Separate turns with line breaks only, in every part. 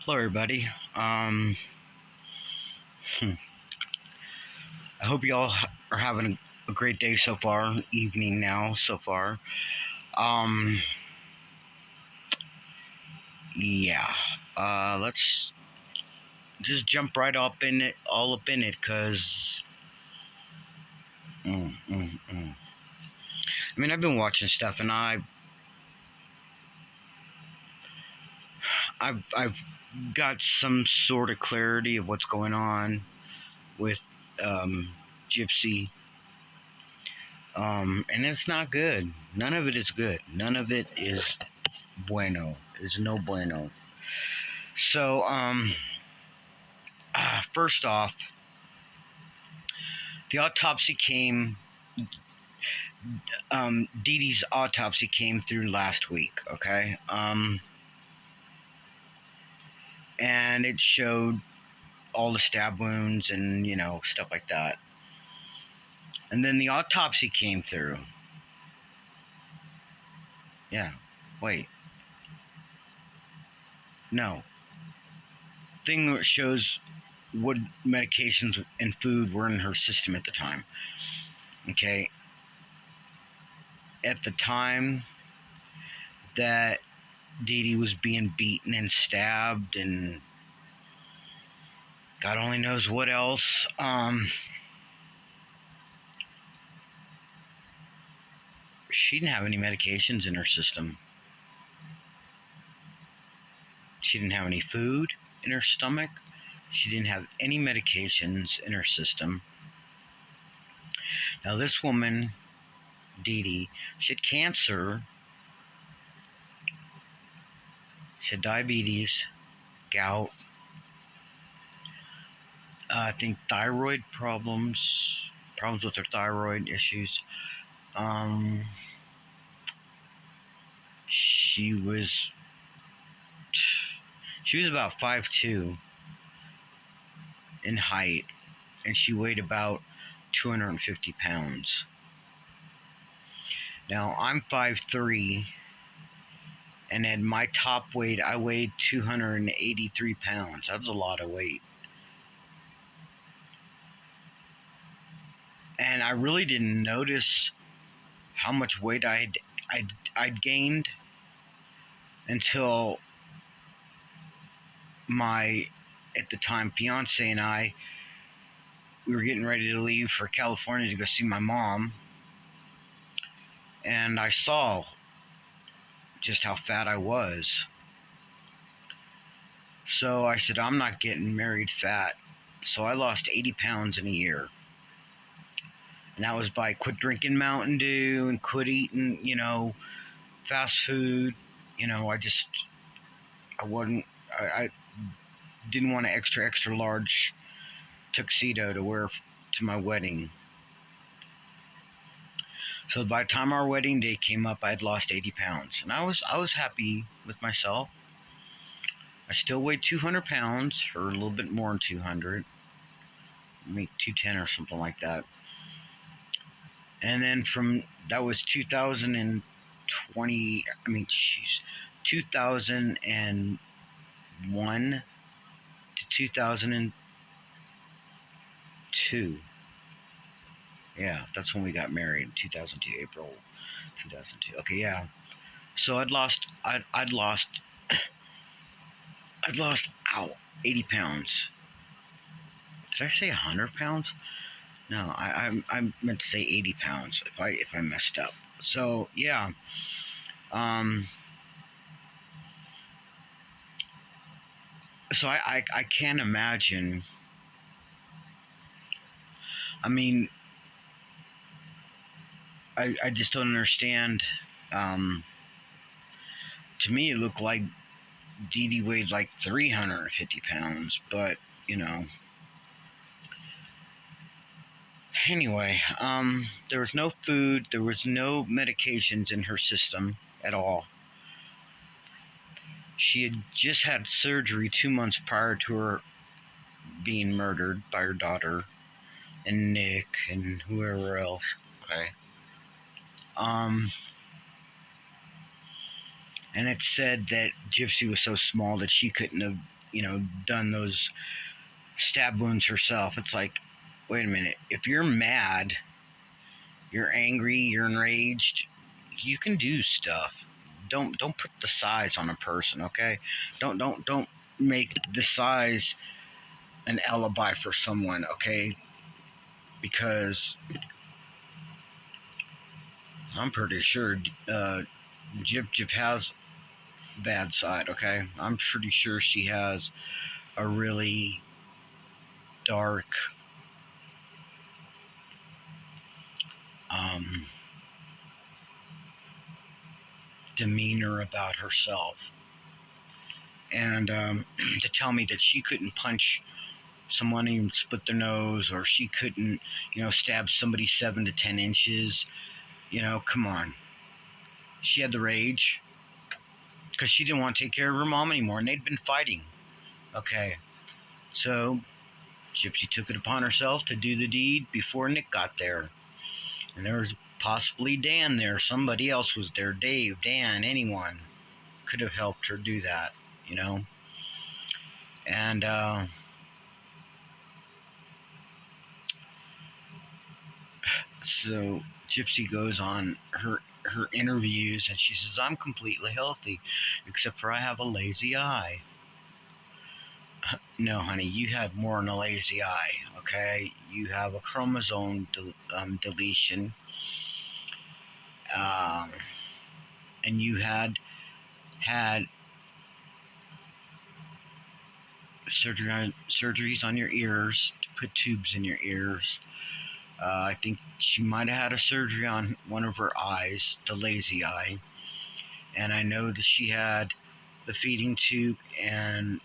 Hello, everybody. Hmm, I hope you all are having a great day so far. Evening now, so far. Um, yeah. Let's just jump right up in it, all up in it, cause. Mm, mm, mm. I mean, I've been watching stuff, and I've got some sort of clarity of what's going on with um, Gypsy. And it's not good. None of it is good. None of it is bueno. Is no bueno. So, first off, the autopsy came. Dee Dee's autopsy came through last week. Okay, and it showed all the stab wounds and stuff like that. And then the autopsy came through. Yeah, wait, no. Thing that shows what medications and food were in her system at the time. Okay, at the time that Dee Dee was being beaten and stabbed and God only knows what else. She didn't have any medications in her system. She didn't have any food in her stomach. She didn't have any medications in her system. Now, this woman, Dee Dee, she had cancer, she had diabetes, gout, I think thyroid problems with her thyroid issues. Um, she was she was about 5'2" in height, and she weighed about 250 pounds. Now I'm 5'3", and at my top weight, I weighed 283 pounds. That's a lot of weight. And I really didn't notice how much weight I'd gained until my, at the time, fiance and we were getting ready to leave for California to go see my mom. And I saw just how fat I was. So I said, I'm not getting married fat. So I lost 80 pounds in a year. And that was by quit drinking Mountain Dew and quit eating, fast food. I wasn't, I didn't want an extra large tuxedo to wear to my wedding. So by the time our wedding day came up, I had lost 80 pounds. And I was happy with myself. I still weighed 200 pounds, or a little bit more than 200, maybe 210 or something like that. And then that was 2020, 2001 to 2002. Yeah, that's when we got married, 2002, April 2002. Okay, yeah. So I'd lost, ow, 80 pounds. Did I say 100 pounds? No, I meant to say 80 pounds if I messed up. So yeah, um, so I can't imagine. I mean, I just don't understand. Um, to me, it looked like Dee Dee weighed like 350 pounds, but you know. Anyway, there was no food, there was no medications in her system at all. She had just had surgery 2 months prior to her being murdered by her daughter and Nick and whoever else. Okay. Um, and it said that Gypsy was so small that she couldn't have done those stab wounds herself. It's like, wait a minute. If you're mad, you're angry, you're enraged, you can do stuff. Don't put the size on a person, okay? Don't make the size an alibi for someone, okay? Because I'm pretty sure Jip has bad side, okay? I'm pretty sure she has a really dark um, demeanor about herself. And to tell me that she couldn't punch someone and split their nose, or she couldn't, stab somebody 7 to 10 inches, come on. She had the rage because she didn't want to take care of her mom anymore, and they'd been fighting. Okay, so Gypsy took it upon herself to do the deed before Nick got there. And there was possibly Dan there. Somebody else was there. Dave, Dan, anyone could have helped her do that, you know? And so Gypsy goes on her interviews and she says, I'm completely healthy, except for I have a lazy eye. No, honey, you have more than a lazy eye, okay? You have a chromosome deletion. Um, and you had surgeries on your ears to put tubes in your ears. I think she might have had a surgery on one of her eyes, the lazy eye. And I know that she had the feeding tube and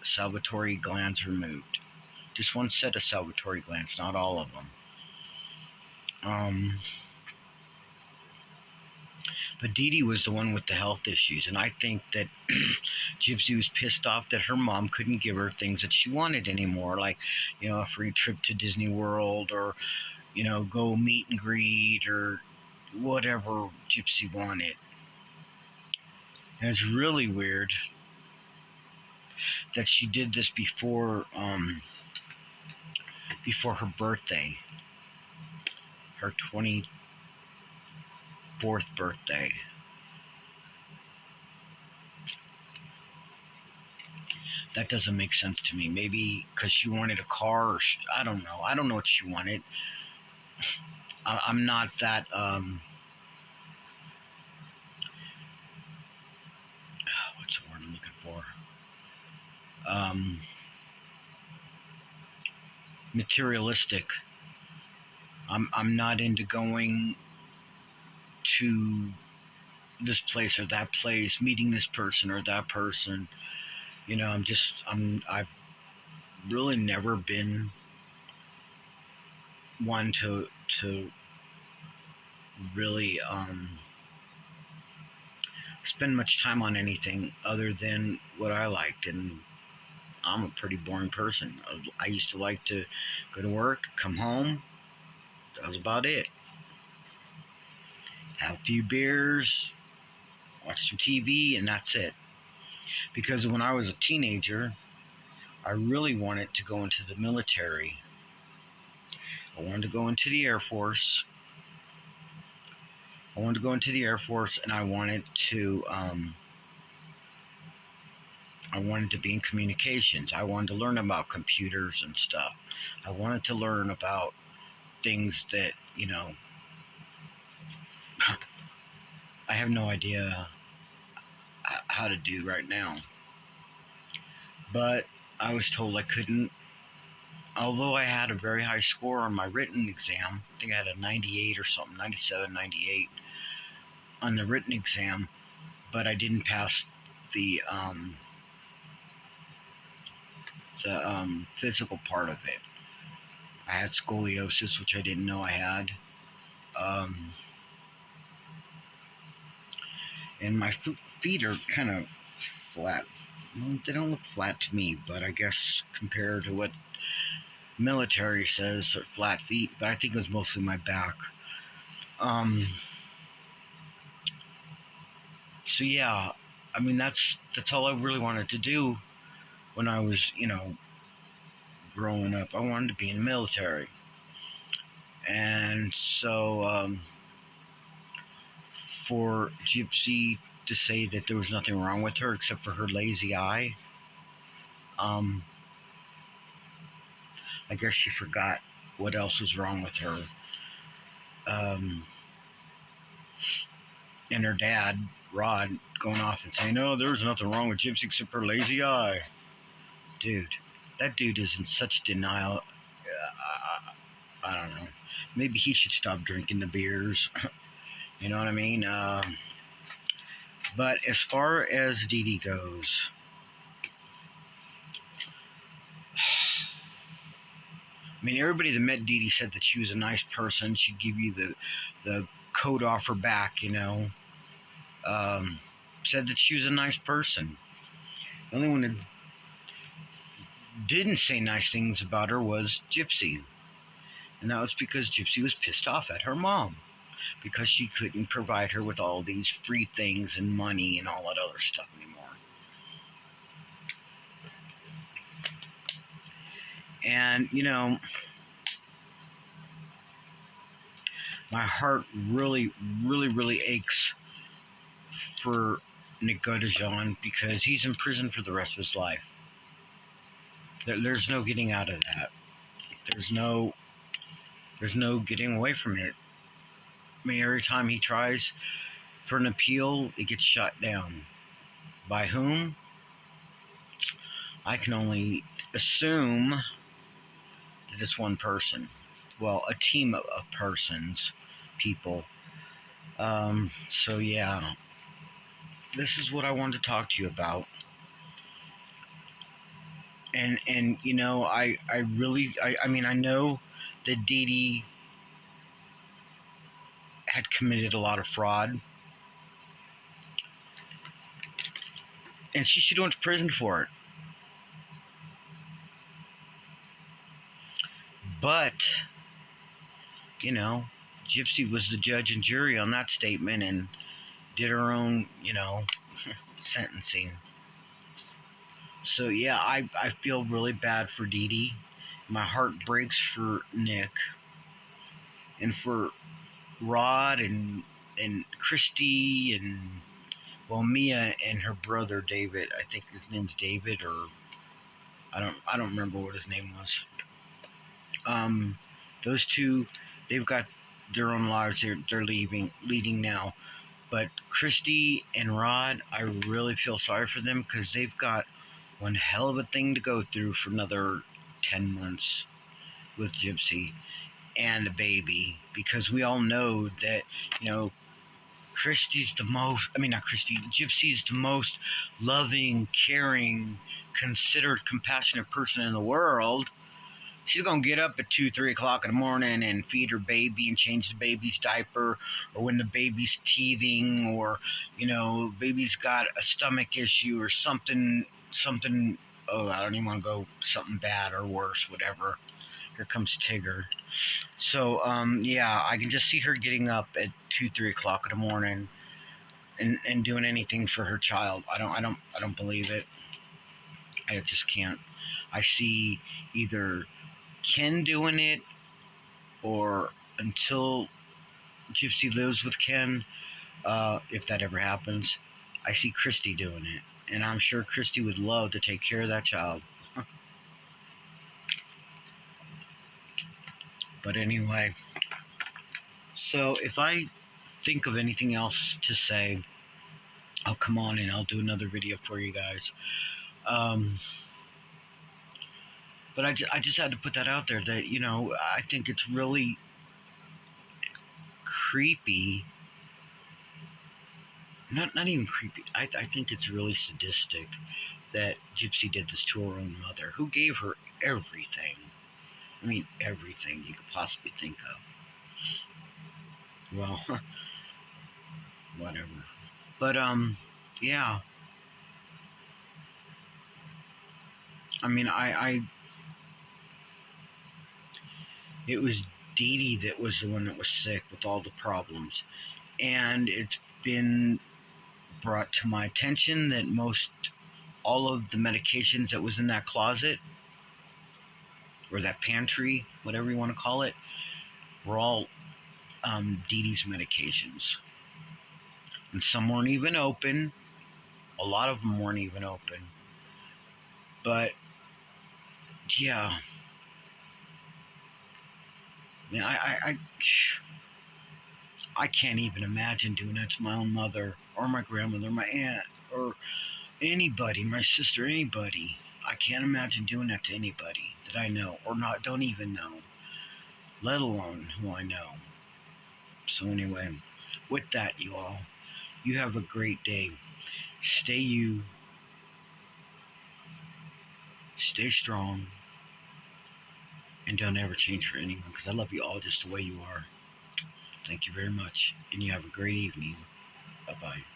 salivary glands removed. Just one set of salivary glands, not all of them. But Dee Dee was the one with the health issues, and I think that Gypsy was pissed off that her mom couldn't give her things that she wanted anymore, like, a free trip to Disney World, or, go meet and greet, or whatever Gypsy wanted. And it's really weird that she did this before her birthday, her 24th birthday. That doesn't make sense to me. Maybe because she wanted a car, or I don't know. I don't know what she wanted. I'm not that. What's the word I'm looking for? Materialistic. I'm not into going to this place or that place, meeting this person or that person. I've really never been one to really spend much time on anything other than what I liked, and I'm a pretty boring person. I used to like to go to work, come home. That was about it. Have a few beers, watch some TV, and that's it. Because when I was a teenager, I really wanted to go into the military. I wanted to go into the Air Force. And I wanted to be in communications. I wanted to learn about computers and stuff. I wanted to learn about things that, I have no idea how to do right now. But I was told I couldn't. Although I had a very high score on my written exam, I think I had a 98 or something, 97, 98 on the written exam, but I didn't pass the physical part of it. I had scoliosis, which I didn't know I had. And my feet are kind of flat. Well, they don't look flat to me, but I guess compared to what military says, are flat feet. But I think it was mostly my back. So yeah, I mean that's all I really wanted to do when I was, growing up. I wanted to be in the military. And so, for Gypsy to say that there was nothing wrong with her except for her lazy eye, um, I guess she forgot what else was wrong with her. Um, and her dad, Rod, going off and saying, "No, there was nothing wrong with Gypsy except her lazy eye." Dude, that dude is in such denial. I don't know. Maybe he should stop drinking the beers. You know what I mean? But as far as Dee Dee goes, I mean, everybody that met Dee Dee said that she was a nice person. She'd give you the coat off her back, said that she was a nice person. The only one that didn't say nice things about her was Gypsy. And that was because Gypsy was pissed off at her mom because she couldn't provide her with all these free things and money and all that other stuff anymore. And, my heart really, really, really aches for Nick Godejohn because he's in prison for the rest of his life. There's no getting out of that. There's no getting away from it. I mean, every time he tries for an appeal, it gets shut down. By whom? I can only assume that it's one person. Well, a team of persons, people. So yeah, this is what I wanted to talk to you about. And I really, I mean, I know that Dee Dee had committed a lot of fraud, and she should have went to prison for it. But, Gypsy was the judge and jury on that statement and did her own, sentencing. So, yeah, I feel really bad for Dee Dee. My heart breaks for Nick and for Rod and Christy and, well, Mia and her brother David. I think his name's David, or I don't remember what his name was. Those two, they've got their own lives. They're leading now. But Christy and Rod, I really feel sorry for them because they've got one hell of a thing to go through for another 10 months with Gypsy and the baby, because we all know that, Christy's the most, I mean, not Christy, Gypsy is the most loving, caring, considerate, compassionate person in the world. She's going to get up at 2, 3 o'clock in the morning and feed her baby and change the baby's diaper, or when the baby's teething, or, baby's got a stomach issue or something, oh, I don't even want to go, something bad or worse, whatever. Here comes Tigger. So, yeah, I can just see her getting up at 2, 3 o'clock in the morning and doing anything for her child. I don't believe it. I just can't. I see either Ken doing it, or until Gypsy lives with Ken, if that ever happens, I see Christy doing it. And I'm sure Christy would love to take care of that child. But anyway, so if I think of anything else to say, I'll come on and I'll do another video for you guys. But I just had to put that out there that, I think it's really creepy. Not even creepy. I think it's really sadistic that Gypsy did this to her own mother, who gave her everything. I mean, everything you could possibly think of. Well, whatever. But, yeah. I mean, it was Dee Dee that was the one that was sick with all the problems. And it's been brought to my attention that most all of the medications that was in that closet or that pantry, whatever you want to call it, were all Dee Dee's medications. And some weren't even open. A lot of them weren't even open. But yeah, man, I can't even imagine doing that to my own mother or my grandmother, my aunt, or anybody, my sister, anybody. I can't imagine doing that to anybody that I know or not don't even know, let alone who I know. So anyway, with that, you all, you have a great day. Stay you, stay strong, and don't ever change for anyone because I love you all just the way you are. Thank you very much, and you have a great evening. Bye bye.